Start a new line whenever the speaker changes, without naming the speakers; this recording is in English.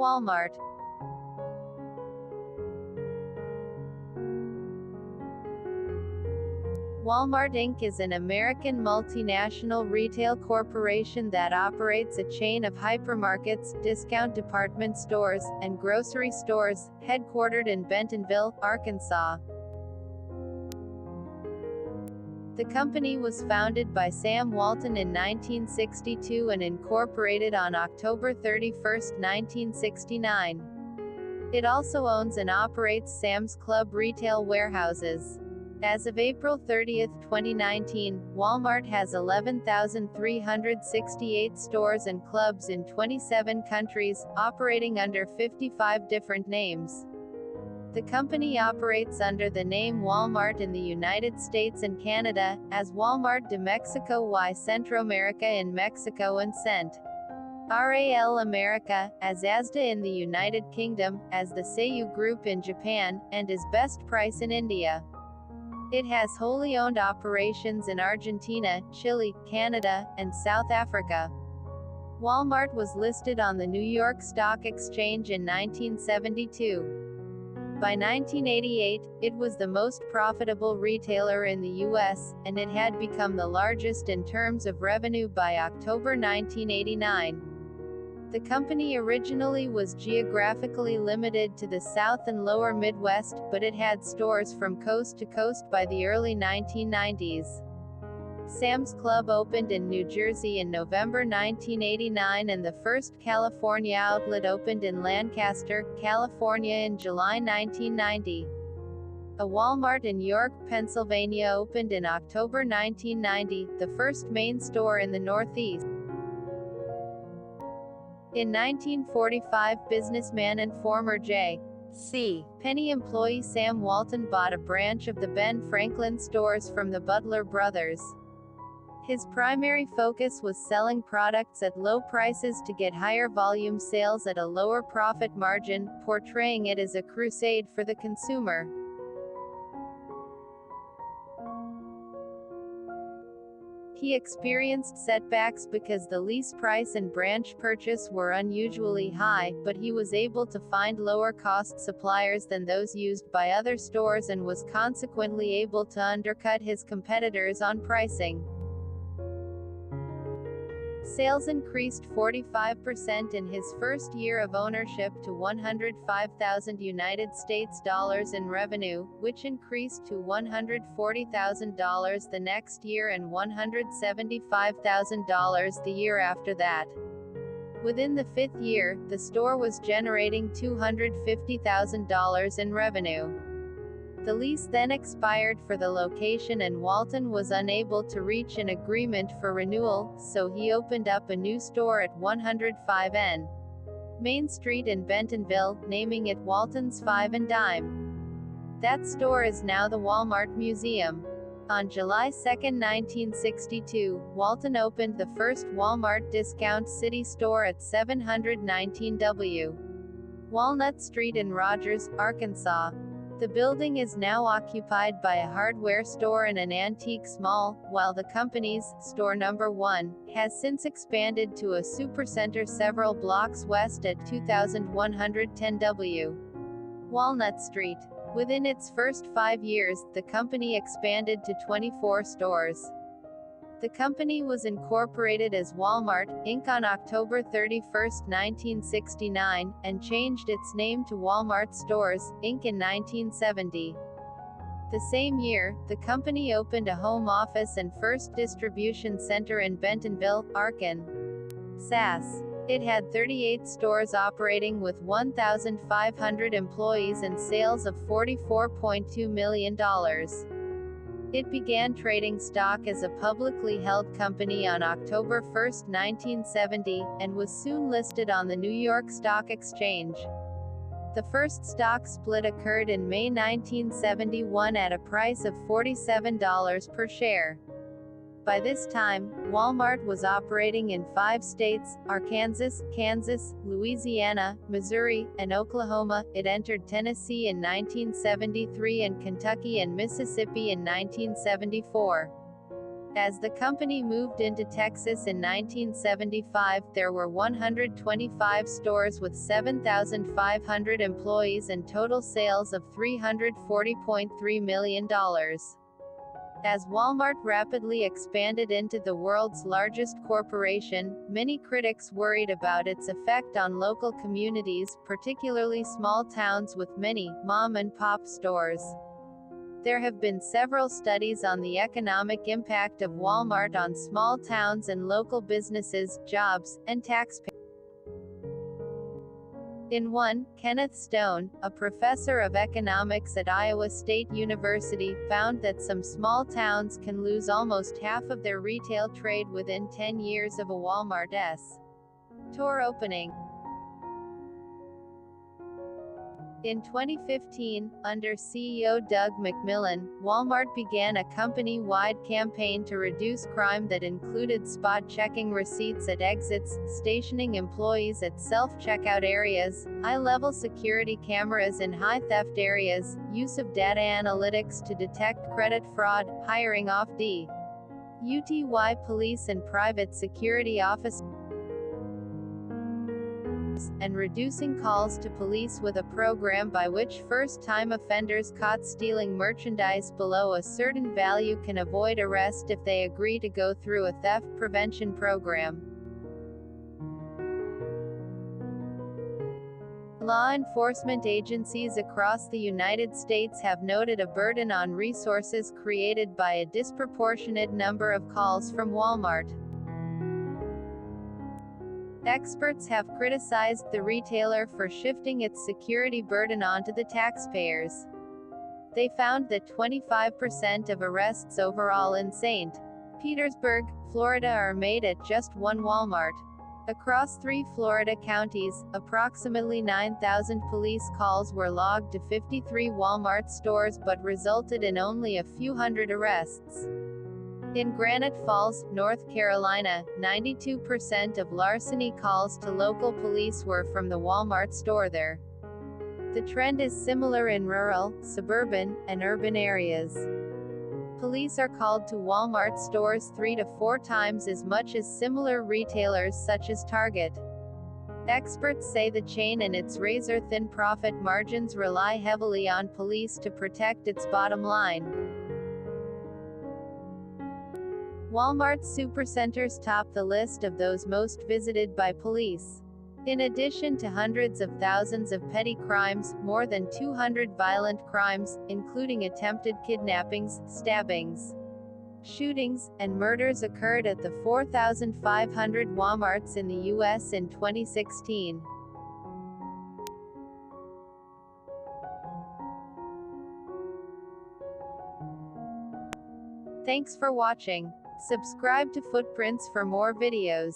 Walmart. Walmart Inc. is an American multinational retail corporation that operates a chain of hypermarkets, discount department stores, and grocery stores, headquartered in Bentonville, Arkansas. The company was founded by Sam Walton in 1962 and incorporated on October 31, 1969. It also owns and operates Sam's Club retail warehouses. As of April 30, 2019, Walmart has 11,368 stores and clubs in 27 countries, operating under 55 different names. The company operates under the name Walmart in the United States and Canada, as Walmart de Mexico y Centroamerica in Mexico and Cent. RAL America, as Asda in the United Kingdom, as the Seiyu Group in Japan, and as Best Price in India. It has wholly owned operations in Argentina, Chile, Canada, and South Africa. Walmart was listed on the New York Stock Exchange in 1972. By 1988, it was the most profitable retailer in the U.S., and it had become the largest in terms of revenue by October 1989. The company originally was geographically limited to the South and Lower Midwest, but it had stores from coast to coast by the early 1990s. Sam's Club opened in New Jersey in November 1989 and the first California outlet opened in Lancaster, California in July 1990. A Walmart in York, Pennsylvania opened in October 1990, the first main store in the Northeast. In 1945, businessman and former J.C. Penney employee Sam Walton bought a branch of the Ben Franklin stores from the Butler brothers. His primary focus was selling products at low prices to get higher volume sales at a lower profit margin, portraying it as a crusade for the consumer. He experienced setbacks because the lease price and branch purchase were unusually high, but he was able to find lower-cost suppliers than those used by other stores and was consequently able to undercut his competitors on pricing. Sales increased 45% in his first year of ownership to $105,000 in revenue, which increased to $140,000 the next year and $175,000 the year after that. Within the fifth year, the store was generating $250,000 in revenue. The lease then expired for the location and Walton was unable to reach an agreement for renewal, so he opened up a new store at 105 N. Main Street in Bentonville, naming it Walton's Five and Dime. That store is now the Walmart Museum. On July 2, 1962, Walton opened the first Walmart Discount City store at 719 W. Walnut Street in Rogers, Arkansas. The building is now occupied by a hardware store and an antiques mall, while the company's store number 1 has since expanded to a supercenter several blocks west at 2110 W. Walnut Street. Within its first 5 years, the company expanded to 24 stores. The company was incorporated as Walmart, Inc. on October 31, 1969, and changed its name to Walmart Stores, Inc. in 1970. The same year, the company opened a home office and first distribution center in Bentonville, Arkansas. It had 38 stores operating with 1,500 employees and sales of $44.2 million. It began trading stock as a publicly held company on October 1, 1970, and was soon listed on the New York Stock Exchange. The first stock split occurred in May 1971 at a price of $47 per share. By this time, Walmart was operating in 5 states: Arkansas, Kansas, Louisiana, Missouri, and Oklahoma. It entered Tennessee in 1973 and Kentucky and Mississippi in 1974. As the company moved into Texas in 1975, there were 125 stores with 7,500 employees and total sales of $340.3 million. As Walmart rapidly expanded into the world's largest corporation, many critics worried about its effect on local communities, particularly small towns with many mom-and-pop stores. There have been several studies on the economic impact of Walmart on small towns and local businesses, jobs, and taxpayers. In one, Kenneth Stone, a professor of economics at Iowa State University, found that some small towns can lose almost half of their retail trade within 10 years of a Walmart's store opening. In 2015, under CEO Doug McMillon, Walmart began a company-wide campaign to reduce crime that included spot-checking receipts at exits, stationing employees at self-checkout areas, high-level security cameras in high-theft areas, use of data analytics to detect credit fraud, hiring off-duty police and private security officers, and reducing calls to police with a program by which first-time offenders caught stealing merchandise below a certain value can avoid arrest if they agree to go through a theft prevention program. Law enforcement agencies across the United States have noted a burden on resources created by a disproportionate number of calls from Walmart. Experts have criticized the retailer for shifting its security burden onto the taxpayers. They found that 25% of arrests overall in St. Petersburg, Florida are made at just one Walmart. Across 3 Florida counties, approximately 9,000 police calls were logged to 53 Walmart stores but resulted in only a few hundred arrests. In Granite Falls, North Carolina, 92% of larceny calls to local police were from the Walmart store there. The trend is similar in rural, suburban, and urban areas. Police are called to Walmart stores 3 to 4 times as much as similar retailers such as Target. Experts say the chain and its razor-thin profit margins rely heavily on police to protect its bottom line. Walmart supercenters top the list of those most visited by police. In addition to hundreds of thousands of petty crimes, more than 200 violent crimes, including attempted kidnappings, stabbings, shootings, and murders occurred at the 4,500 Walmarts in the U.S. in 2016. Thanks for watching. Subscribe to Footprints for more videos.